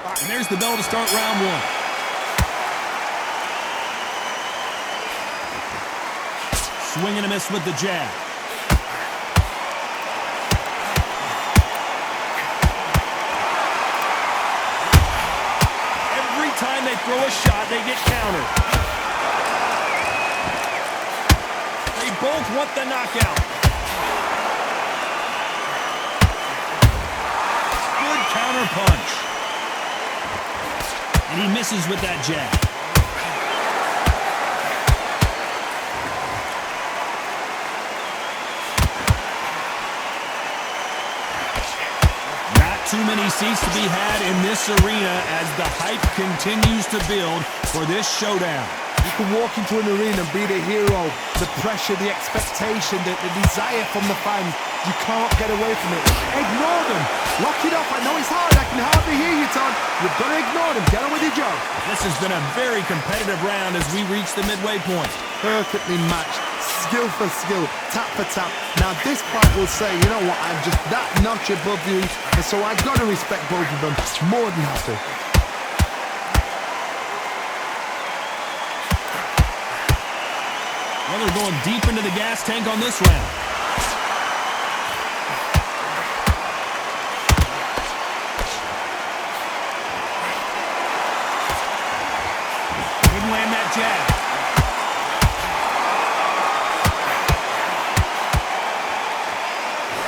And there's the bell to start round one. Swing and a miss with the jab. Every time they throw a shot, they get countered. They both want the knockout. Good counter punch. And he misses with that jab. Not too many seats to be had in this arena as the hype continues to build for this showdown. You can walk into an arena and be the hero. The pressure, the expectation, the desire from the fans. You can't get away from it. Ignore them. Lock it up. I know it's hard. I can hardly hear you, Todd. You've got to ignore them. Get on with your job. This has been a very competitive round as we reach the midway point. Perfectly matched. Skill for skill. Tap for tap. Now this fight will say, you know what, I'm just that notch above you. And so I've got to respect both of them. More than happy. Well, they're going deep into the gas tank on this round. Didn't land that jab.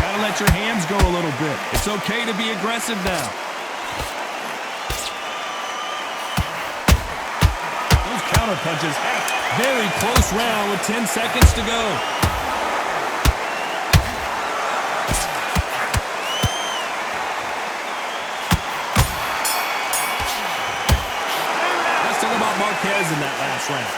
Gotta let your hands go a little bit. It's okay to be aggressive now. Those counter punches. Very close round with 10 seconds to go. Let's talk about Marquez in that last round.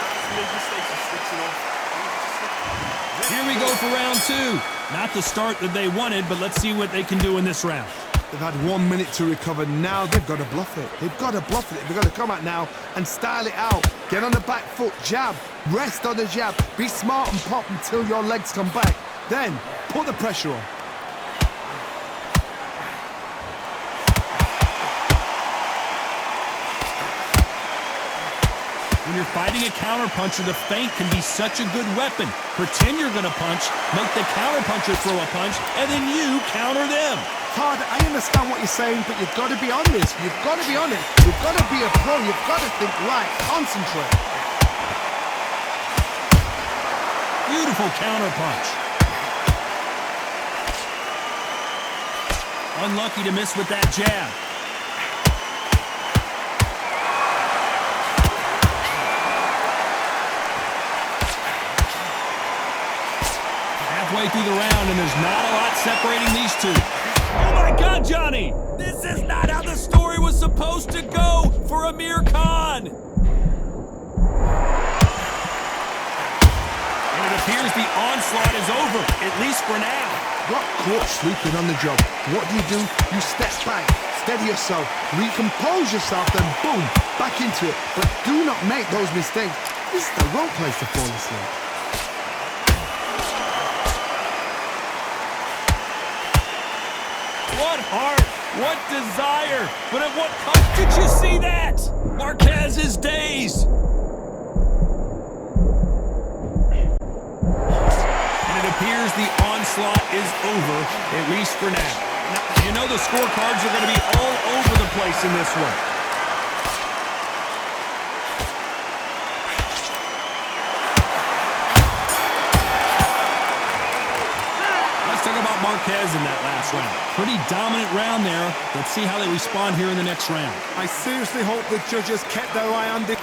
Here we go for round two. Not the start that they wanted, but let's see what they can do in this round. They've had 1 minute to recover. Now they've got to bluff it. They've got to bluff it. They've got to come out now and style it out. Get on the back foot, jab, rest on the jab. Be smart and pop until your legs come back. Then, put the pressure on. When you're fighting a counterpuncher, the feint can be such a good weapon. Pretend you're going to punch, make the counterpuncher throw a punch, and then you counter them. Todd, I understand what you're saying, but you've got to be on this. You've got to be on it. You've got to be a pro. You've got to think right. Concentrate. Beautiful counter punch. Unlucky to miss with that jab. Halfway through the round, and there's not a lot separating these two. Oh my God, Johnny! This is not how the story was supposed to go for Amir Khan! And it appears the onslaught is over, at least for now. Got caught sleeping on the job. What do? You step back, steady yourself, recompose yourself, then boom, back into it. But do not make those mistakes. This is the wrong place to fall asleep. What heart, what desire, but at what cost? Did you see that? Marquez is dazed. And it appears the onslaught is over, at least for now. Now, you know the scorecards are going to be all over the place in this one. Marquez in that last round. Pretty dominant round there. Let's see how they respond here in the next round. I seriously hope the judges kept their eye on this.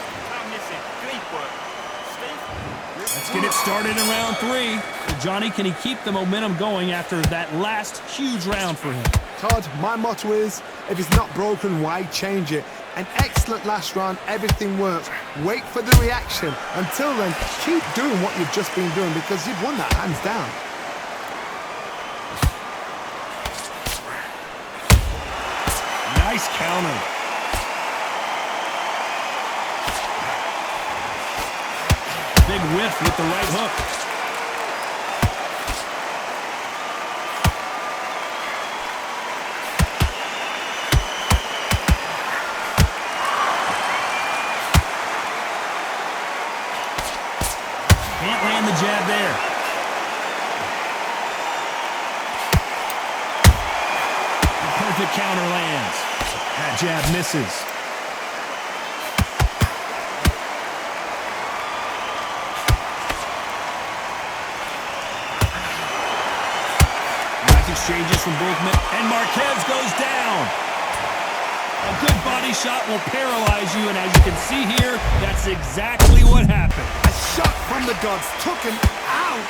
Let's get it started in round three. Johnny, can he keep the momentum going after that last huge round for him? Todd, my motto is, if it's not broken, why change it? An excellent last round, everything works. Wait for the reaction. Until then, keep doing what you've just been doing because you've won that hands down. Nice counter. Big whiff with the right hook. jab there. The perfect counter lands. That jab misses. Nice exchanges from both men. And Marquez goes down. A good body shot will paralyze you, and as you can see here, that's exactly what happened. A shot from the gods took him out.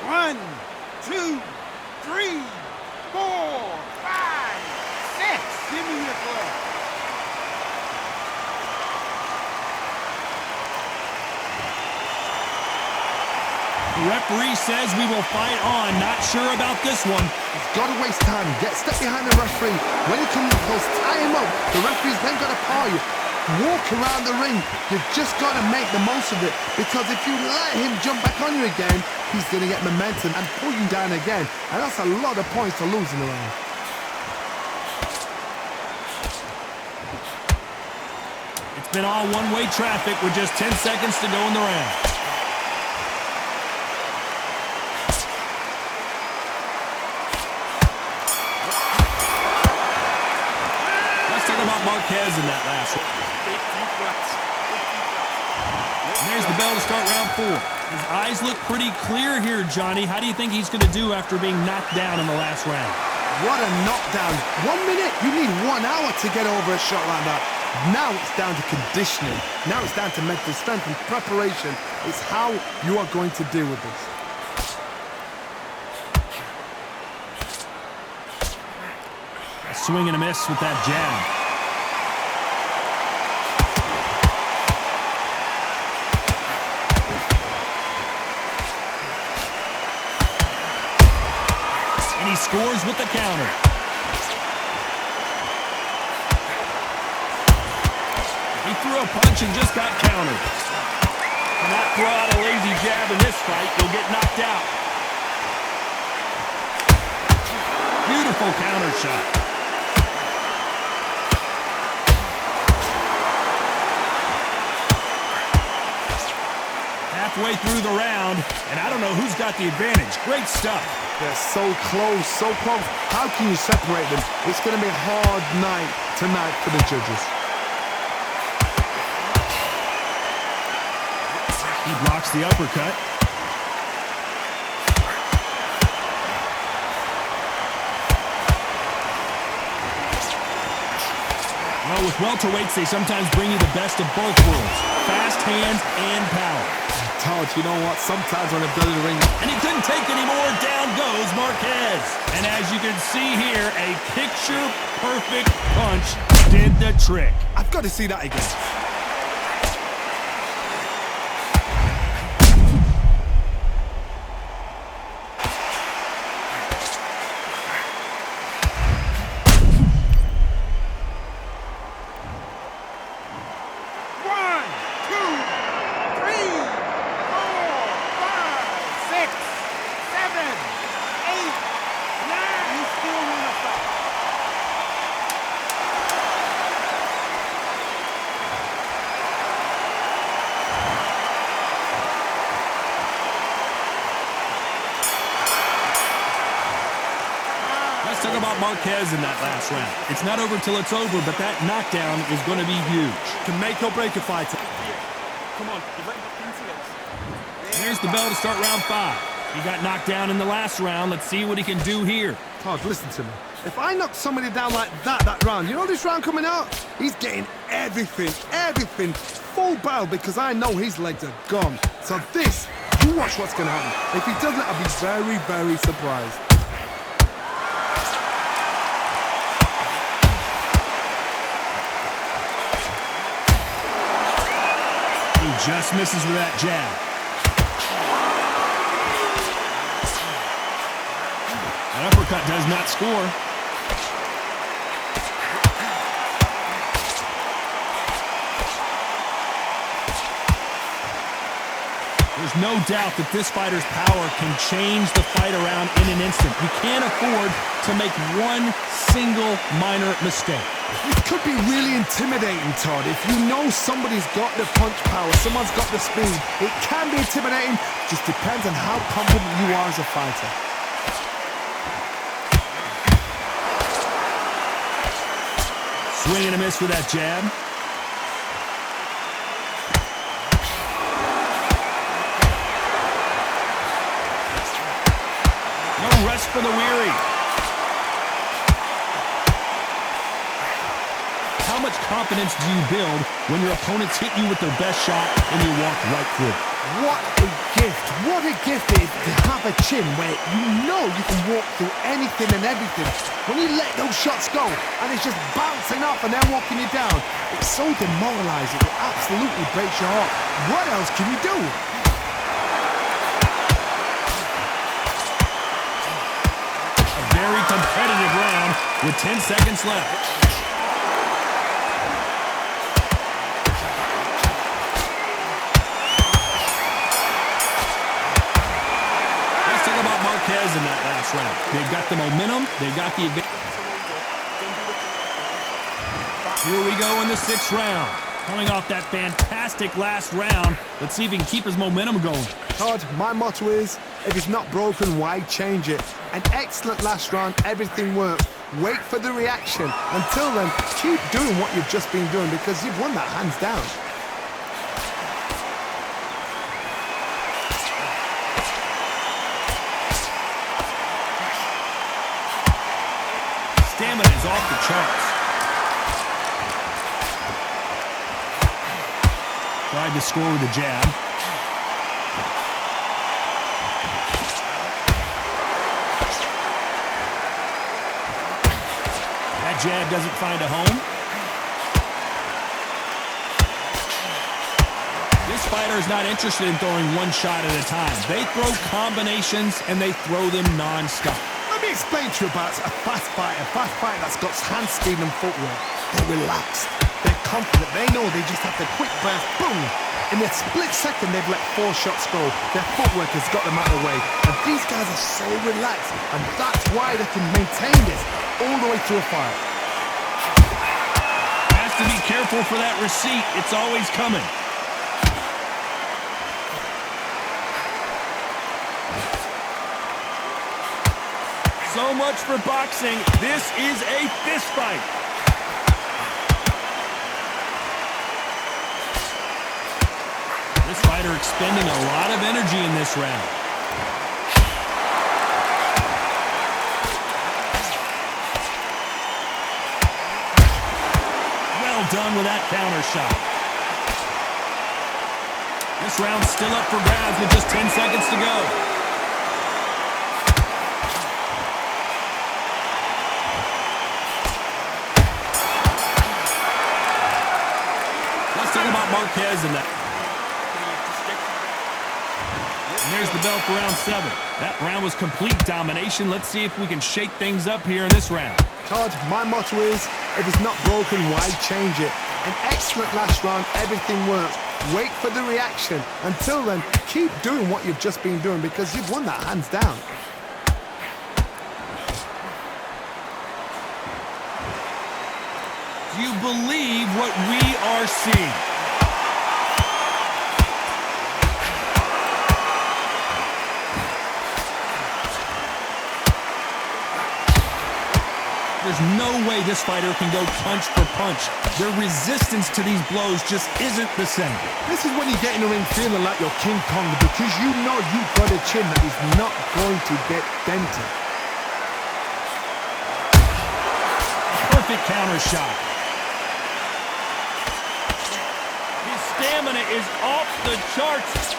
One, two, three, 4, 5, 6. Give me your glove. The referee says we will fight on. Not sure about this one. He's got to waste time. Get step behind the referee. When he comes close, tie him up. The referee's then got to paw you. Walk around the ring. You've just got to make the most of it. Because if you let him jump back on you again, he's going to get momentum and pull you down again. And that's a lot of points to lose in the round. It's been all one-way traffic with just 10 seconds to go in the round. Let's talk about Marquez in that last one. There's the bell to start round 4. His eyes look pretty clear here, Johnny. How do you think he's going to do after being knocked down in the last round? What a knockdown. 1 minute, you need 1 hour to get over a shot like that. Now it's down to conditioning. Now it's down to mental strength and preparation. It's how you are going to deal with this. A swing and a miss with that jab. And he scores with the counter. He threw a punch and just got countered. Cannot throw out a lazy jab in this fight. You'll get knocked out. Beautiful counter shot. Halfway through the round, and I don't know who's got the advantage. Great stuff. They're so close, so close. How can you separate them? It's going to be a hard night tonight for the judges. He blocks the uppercut. Well, with welterweights, they sometimes bring you the best of both worlds. Fast hands and power. Todd, you know what? Sometimes when I've done in the ring... And he couldn't take any more. Down goes Marquez. And as you can see here, a picture-perfect punch did the trick. I've got to see that again. Let's talk about Marquez in that last round. It's not over till it's over, but that knockdown is going to be huge. Can make or break a fight. Come on, you're right back into this. There's the bell to start round 5. He got knocked down in the last round. Let's see what he can do here. Todd, listen to me. If I knock somebody down like that round, you know this round coming out? He's getting everything, full barrel, because I know his legs are gone. So this, you watch what's going to happen. If he doesn't, I'll be very, very surprised. He just misses with that jab. That uppercut does not score. There's no doubt that this fighter's power can change the fight around in an instant. You can't afford to make one single minor mistake. It could be really intimidating, Todd. If you know somebody's got the punch power, someone's got the speed, it can be intimidating. Just depends on how confident you are as a fighter. Swing and a miss with that jab. No rest for the weary. How much confidence do you build when your opponents hit you with their best shot and you walk right through it? What a gift. What a gift it is to have a chin where you know you can walk through anything and everything. When you let those shots go and it's just bouncing off and they're walking you down, it's so demoralizing. It absolutely breaks your heart. What else can you do? A very competitive round with 10 seconds left. In that last round. They've got the momentum. They've got the advantage. Here we go in the 6th round. Coming off that fantastic last round. Let's see if he can keep his momentum going. Todd, my motto is, if it's not broken, why change it? An excellent last round. Everything worked. Wait for the reaction. Until then, keep doing what you've just been doing because you've won that hands down. Stamina is off the charts. Tried to score with a jab. That jab doesn't find a home. This fighter is not interested in throwing one shot at a time. They throw combinations and they throw them non-stop. Let me explain to you about a fast fighter that's got hand speed and footwork. They're relaxed, they're confident, they know they just have to quick burst, boom! In a split second, they've let 4 shots go. Their footwork has got them out of the way. And these guys are so relaxed, and that's why they can maintain this all the way through a fight. Has to be careful for that receipt. It's always coming. So much for boxing. This is a fist fight. This fighter expending a lot of energy in this round. Well done with that counter shot. This round's still up for grabs with just 10 seconds to go. Talk about Marquez and that. And there's the bell for round 7. That round was complete domination. Let's see if we can shake things up here in this round. Todd, my motto is, if it's not broken, why change it? An excellent last round, everything works. Wait for the reaction. Until then, keep doing what you've just been doing because you've won that hands down. Do you believe what we are seeing? There's no way this fighter can go punch for punch. Their resistance to these blows just isn't the same. This is when you get in the ring feeling like you're King Kong because you know you've got a chin that is not going to get dented. Perfect counter shot. His stamina is off the charts.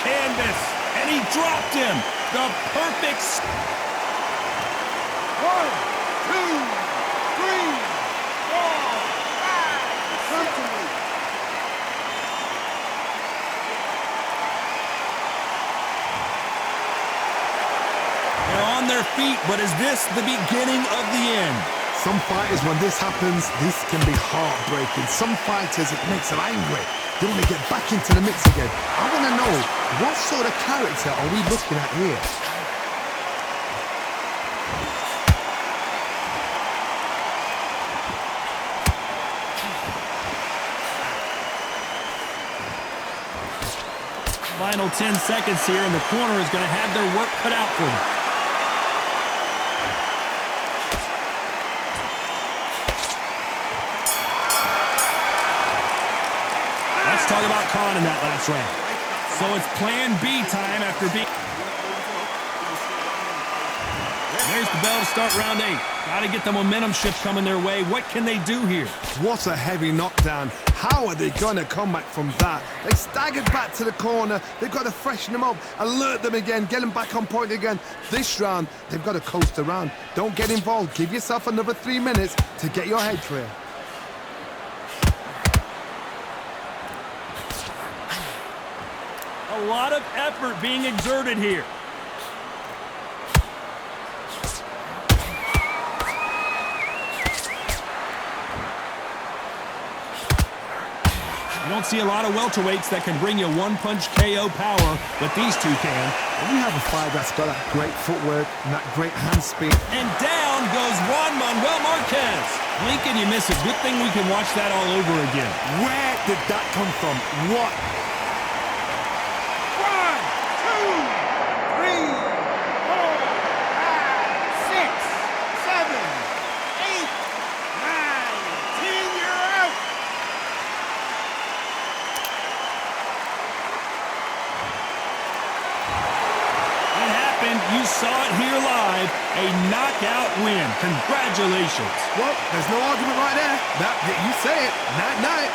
Canvas, and he dropped him. The perfect. 1, 2, 3, 4, 5. They're on their their feet, but is this the beginning of the end? Some fighters, when this happens, this can be heartbreaking. Some fighters, it makes them angry. They want to get back into the mix again. I want to know, what sort of character are we looking at here? Final 10 seconds here, and the corner is going to have their work cut out for them. Let's talk about Khan in that last round. So it's plan B time after being... There's the bell to start round 8. Got to get the momentum shift coming their way. What can they do here? What a heavy knockdown. How are they going to come back from that? They staggered back to the corner. They've got to freshen them up, alert them again, get them back on point again. This round, they've got to coast around. Don't get involved. Give yourself another 3 minutes to get your head clear. A lot of effort being exerted here. You don't see a lot of welterweights that can bring you one-punch KO power, but these two can. When you have a fighter that's got that great footwork and that great hand speed. And down goes Juan Manuel Marquez. Blink and you miss it. Good thing we can watch that all over again. Where did that come from? What? 1, 2, 3, 4, 5, 6, 7, 8, 9, 10, you're out. You saw it here live. A knockout win. Congratulations. Well, there's no argument right there. You say it. Night-night.